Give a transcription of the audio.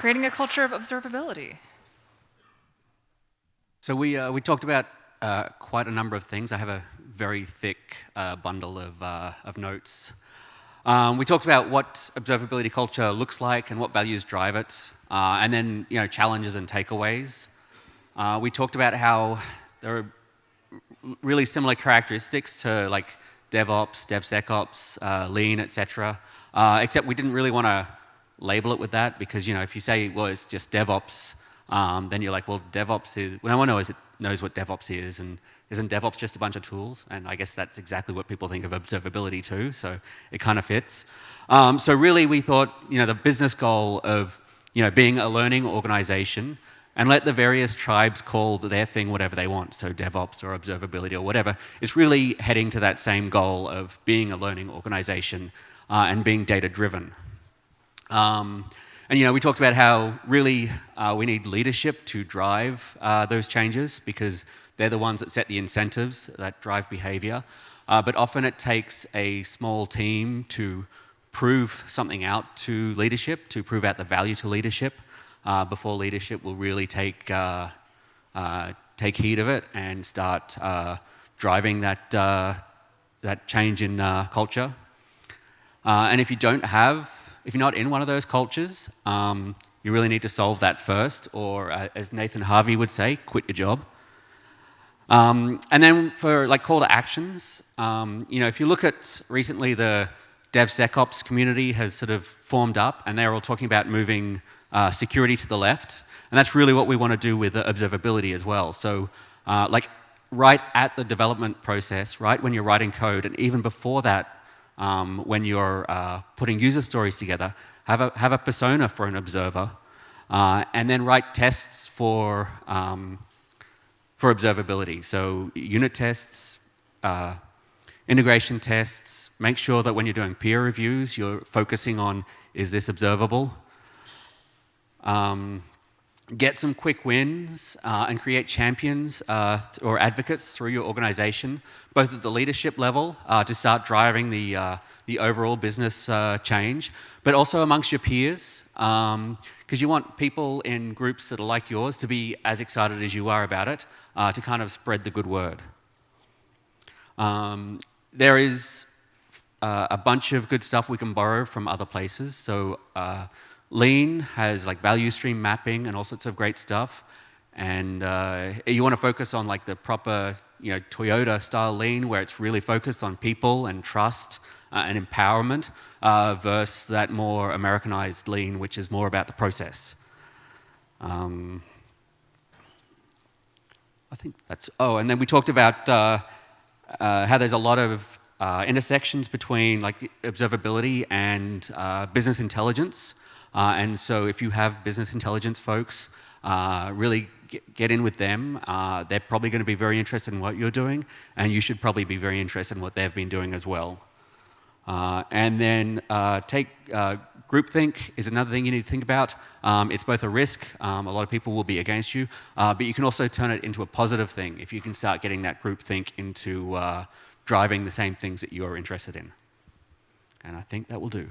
creating a culture of observability. So we talked about quite a number of things. I have a very thick bundle of notes. We talked about what observability culture looks like and what values drive it, and then challenges and takeaways. We talked about how there are really similar characteristics to like DevOps, DevSecOps, Lean, etc. Except we didn't really want to label it with that because if you say, well, it's just DevOps, then you're like, well, DevOps is. Well, no one knows what DevOps is, and isn't DevOps just a bunch of tools? And I guess that's exactly what people think of observability too. So it kind of fits. So really, we thought the business goal of being a learning organization, and let the various tribes call their thing whatever they want, so DevOps or observability or whatever, it's really heading to that same goal of being a learning organization and being data-driven. And we talked about how really we need leadership to drive those changes because they're the ones that set the incentives that drive behavior. But often it takes a small team to prove something out to leadership, to prove out the value to leadership, before leadership will really take heed of it and start driving that change in culture. And if you're not in one of those cultures, you really need to solve that first, or as Nathan Harvey would say, quit your job. And then for call to actions, if you look at recently the DevSecOps community has sort of formed up, and they're all talking about moving security to the left, and that's really what we want to do with observability as well. So, right at the development process, right when you're writing code, and even before that, when you're putting user stories together, have a persona for an observer, and then write tests for observability. So unit tests, integration tests. Make sure that when you're doing peer reviews, you're focusing on, is this observable? Get some quick wins and create champions or advocates through your organization, both at the leadership level to start driving the overall business change, but also amongst your peers, because you want people in groups that are like yours to be as excited as you are about it, to kind of spread the good word. There is a bunch of good stuff we can borrow from other places. So Lean has value stream mapping and all sorts of great stuff. And you want to focus on the proper Toyota style Lean, where it's really focused on people and trust and empowerment, versus that more Americanized Lean, which is more about the process. I think that's, and then we talked about how there's a lot of intersections between observability and business intelligence. And so if you have business intelligence folks, really get in with them. They're probably going to be very interested in what you're doing, and you should probably be very interested in what they've been doing as well. And then take groupthink is another thing you need to think about. It's both a risk. A lot of people will be against you, but you can also turn it into a positive thing if you can start getting that groupthink into driving the same things that you're interested in. And I think that will do.